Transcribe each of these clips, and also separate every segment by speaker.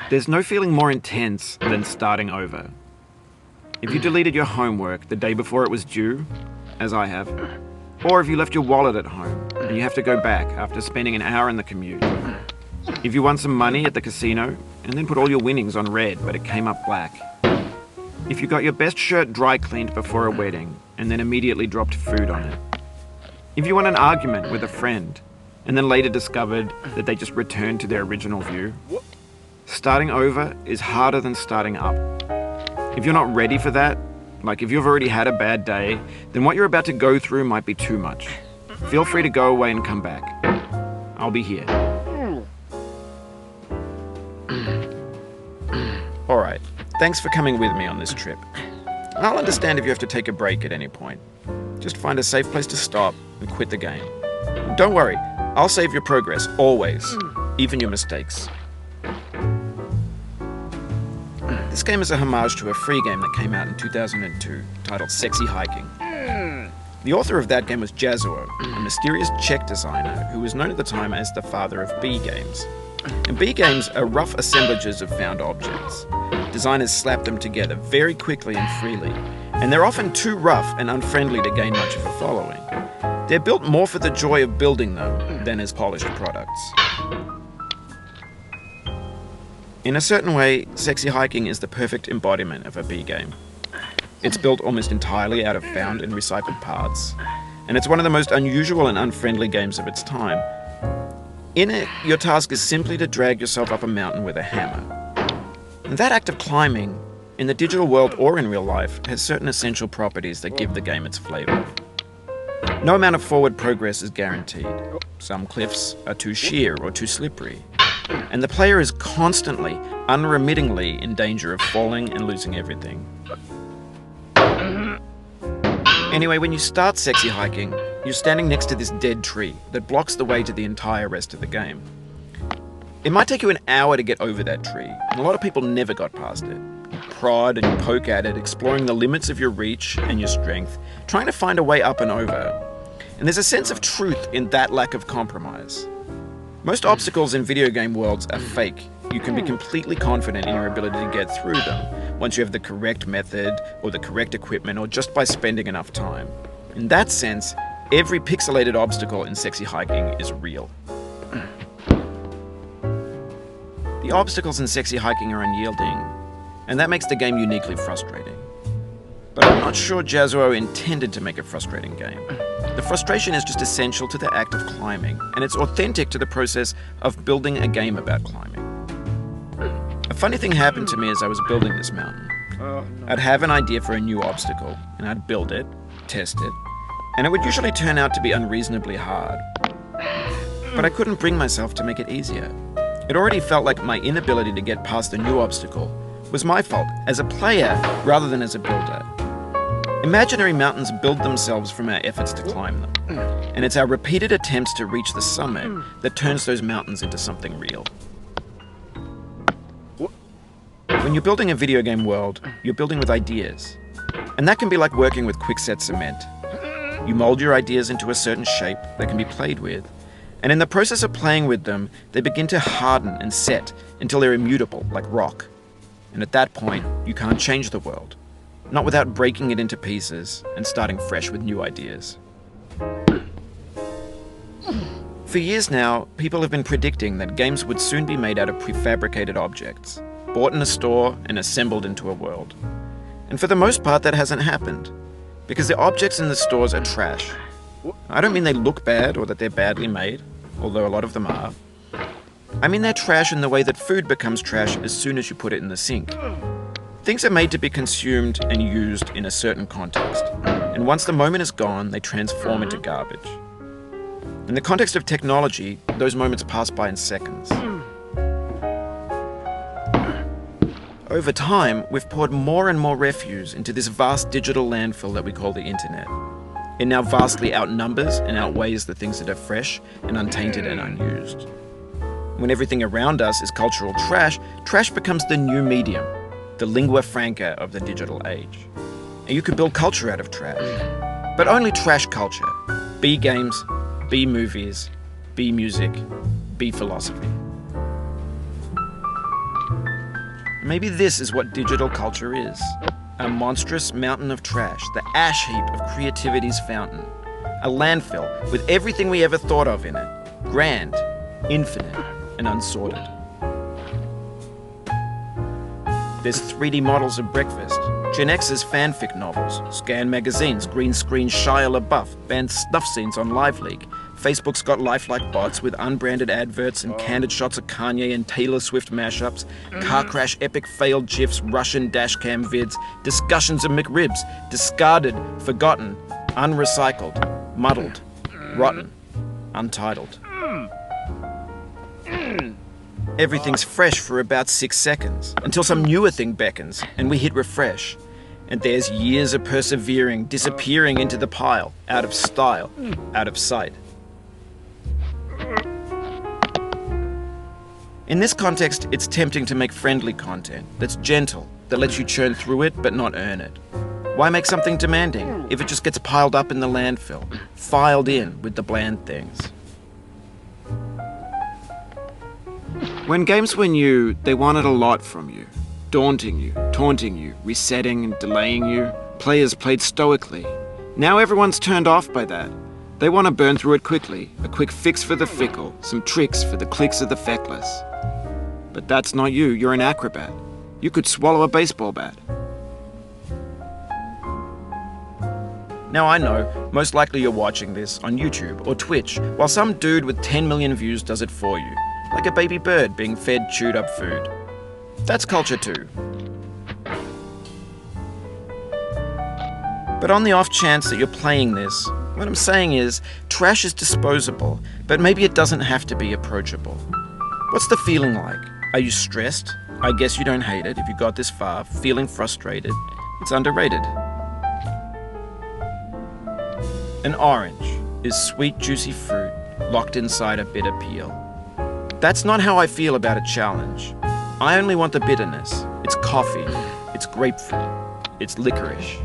Speaker 1: There's no feeling more intense than starting over. If you deleted your homework the day before it was due, as I have, or if you left your wallet at home and you have to go back after spending an hour in the commute. If you won some money at the casino and then put all your winnings on red but it came up black. If you got your best shirt dry cleaned before a wedding and then immediately dropped food on it. If you won an argument with a friend and then later discovered that they just returned to their original view. Starting over is harder than starting up. If you're not ready for that, like if you've already had a bad day, then what you're about to go through might be too much. Feel free to go away and come back. I'll be here. Alright, thanks for coming with me on this trip. I'll understand if you have to take a break at any point. Just find a safe place to stop and quit the game. Don't worry, I'll save your progress, always, even your mistakes. This game is a homage to a free game that came out in 2002, titled Sexy Hiking. The author of that game was Jazzuo, a mysterious Czech designer who was known at the time as the father of B games. And B games are rough assemblages of found objects. Designers slap them together very quickly and freely, and they're often too rough and unfriendly to gain much of a following. They're built more for the joy of building them than as polished products. In a certain way, Sexy Hiking is the perfect embodiment of a B game. It's built almost entirely out of found and recycled parts, and it's one of the most unusual and unfriendly games of its time. In it, your task is simply to drag yourself up a mountain with a hammer. And that act of climbing, in the digital world or in real life, has certain essential properties that give the game its flavor. No amount of forward progress is guaranteed. Some cliffs are too sheer or too slippery. And the player is constantly, unremittingly in danger of falling and losing everything. Anyway, when you start Sexy Hiking, you're standing next to this dead tree that blocks the way to the entire rest of the game. It might take you an hour to get over that tree, and a lot of people never got past it. You prod and you poke at it, exploring the limits of your reach and your strength, trying to find a way up and over. And there's a sense of truth in that lack of compromise. Most obstacles in video game worlds are fake. You can be completely confident in your ability to get through them once you have the correct method or the correct equipment or just by spending enough time. In that sense, every pixelated obstacle in Sexy Hiking is real. The obstacles in Sexy Hiking are unyielding, and that makes the game uniquely frustrating. But I'm not sure Jazzuo intended to make a frustrating game. The frustration is just essential to the act of climbing, and it's authentic to the process of building a game about climbing. A funny thing happened to me as I was building this mountain. I'd have an idea for a new obstacle, and I'd build it, test it, and it would usually turn out to be unreasonably hard. But I couldn't bring myself to make it easier. It already felt like my inability to get past the new obstacle was my fault as a player rather than as a builder. Imaginary mountains build themselves from our efforts to climb them, and it's our repeated attempts to reach the summit that turns those mountains into something real. When you're building a video game world, you're building with ideas, and that can be like working with quickset cement. You mold your ideas into a certain shape that can be played with, and in the process of playing with them, they begin to harden and set until they're immutable, like rock. And at that point, you can't change the world. Not without breaking it into pieces and starting fresh with new ideas. For years now, people have been predicting that games would soon be made out of prefabricated objects, bought in a store and assembled into a world. And for the most part, that hasn't happened, because the objects in the stores are trash. I don't mean they look bad or that they're badly made, although a lot of them are. I mean they're trash in the way that food becomes trash as soon as you put it in the sink. Things are made to be consumed and used in a certain context, and once the moment is gone, they transform into garbage. In the context of technology, those moments pass by in seconds. Over time, we've poured more and more refuse into this vast digital landfill that we call the internet. It now vastly outnumbers and outweighs the things that are fresh and untainted and unused. When everything around us is cultural trash, trash becomes the new medium, the lingua franca of the digital age. And you could build culture out of trash, but only trash culture. B games, B movies, B music, B philosophy. Maybe this is what digital culture is. A monstrous mountain of trash, the ash heap of creativity's fountain. A landfill with everything we ever thought of in it. Grand, infinite, and unsorted. There's 3D models of breakfast, Gen X's fanfic novels, scan magazines, green screen Shia LaBeouf, banned snuff scenes on LiveLeak. Facebook's got lifelike bots with unbranded adverts and candid shots of Kanye and Taylor Swift mashups, car crash epic failed GIFs, Russian dashcam vids, discussions of McRibs, discarded, forgotten, unrecycled, muddled, rotten, untitled. Everything's fresh for about 6 seconds, until some newer thing beckons, and we hit refresh. And there's years of persevering, disappearing into the pile, out of style, out of sight. In this context, it's tempting to make friendly content that's gentle, that lets you churn through it but not earn it. Why make something demanding if it just gets piled up in the landfill, filed in with the bland things? When games were new, they wanted a lot from you. Daunting you, taunting you, resetting and delaying you. Players played stoically. Now everyone's turned off by that. They want to burn through it quickly, a quick fix for the fickle, some tricks for the clicks of the feckless. But that's not you, you're an acrobat. You could swallow a baseball bat. Now I know, most likely you're watching this on YouTube or Twitch, while some dude with 10 million views does it for you, like a baby bird being fed chewed up food. That's culture too. But on the off chance that you're playing this, what I'm saying is, trash is disposable, but maybe it doesn't have to be approachable. What's the feeling like? Are you stressed? I guess you don't hate it if you got this far, feeling frustrated. It's underrated. An orange is sweet, juicy fruit locked inside a bitter peel. That's not how I feel about a challenge. I only want the bitterness. It's coffee, it's grapefruit, it's licorice.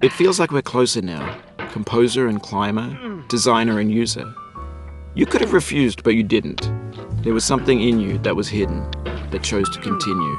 Speaker 1: It feels like we're closer now, composer and climber, designer and user. You could have refused, but you didn't. There was something in you that was hidden, that chose to continue.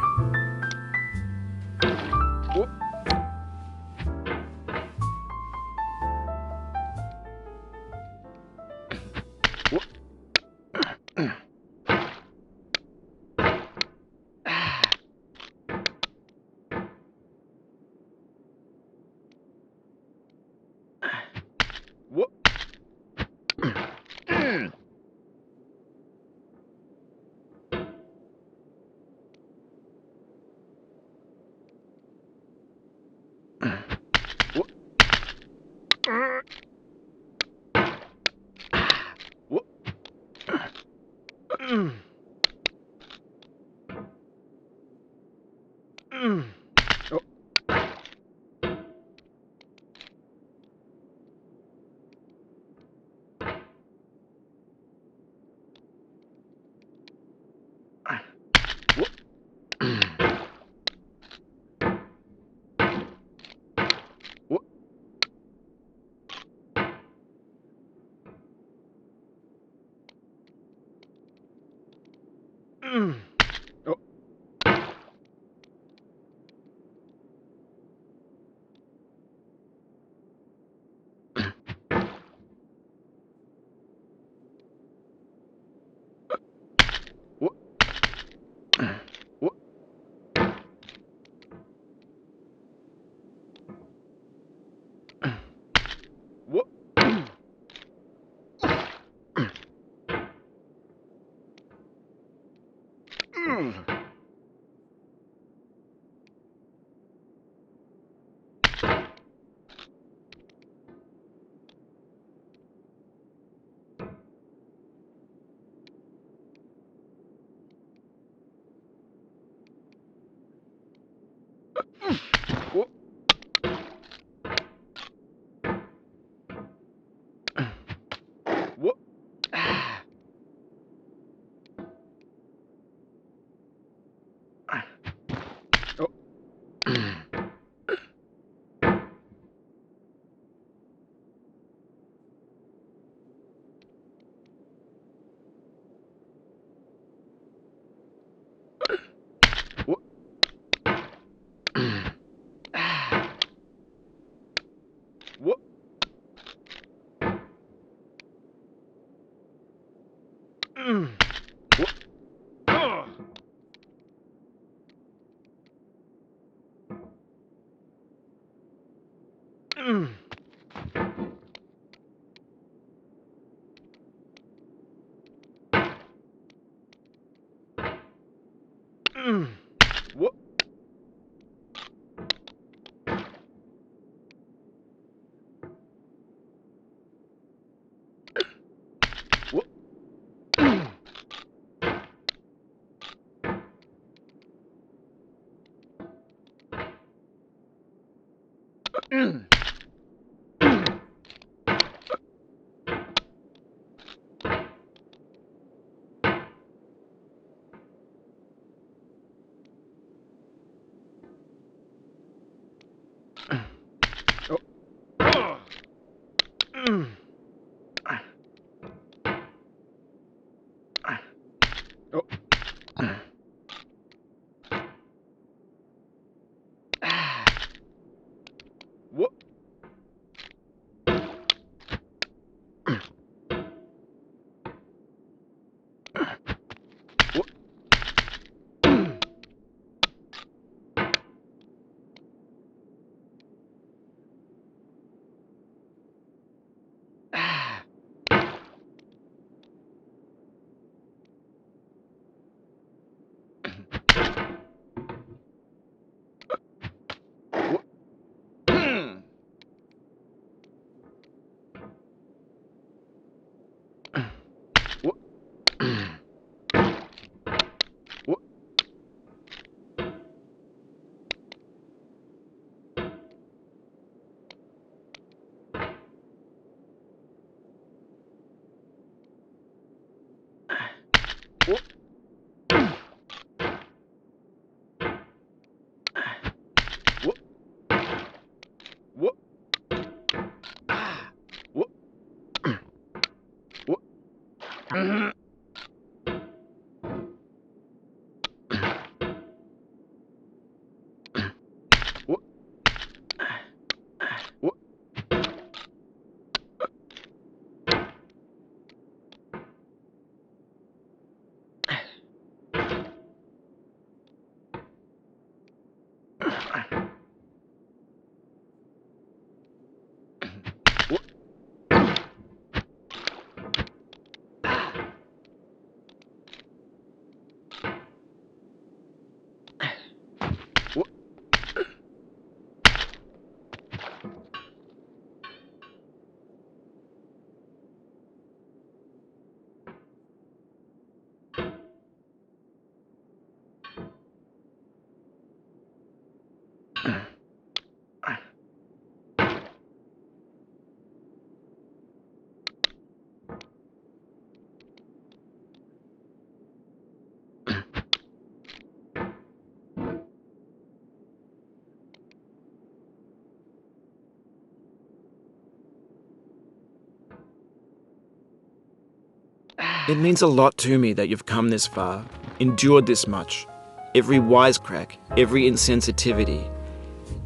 Speaker 1: It means a lot to me that you've come this far, endured this much. Every wisecrack, every insensitivity,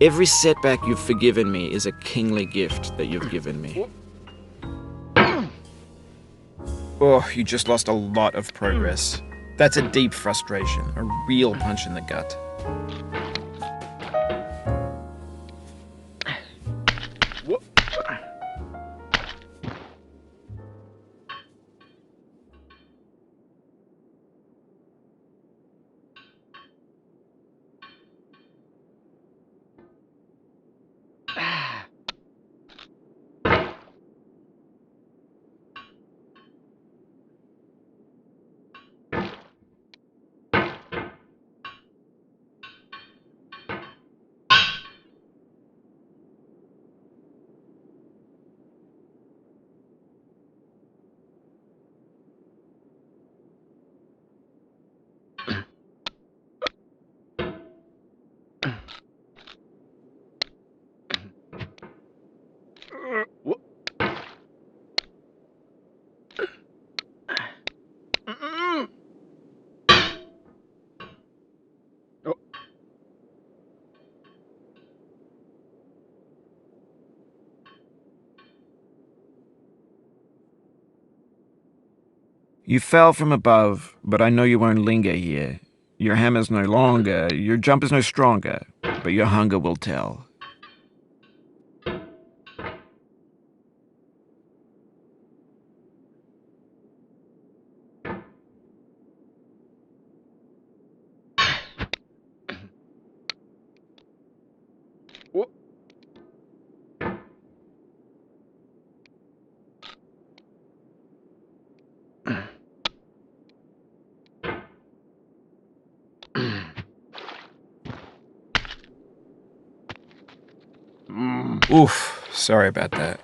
Speaker 1: every setback you've forgiven me is a kingly gift that you've given me. Oh, you just lost a lot of progress. That's a deep frustration, a real punch in the gut. You fell from above, but I know you won't linger here. Your hammer's no longer, your jump is no stronger, but your hunger will tell. Oof, sorry about that.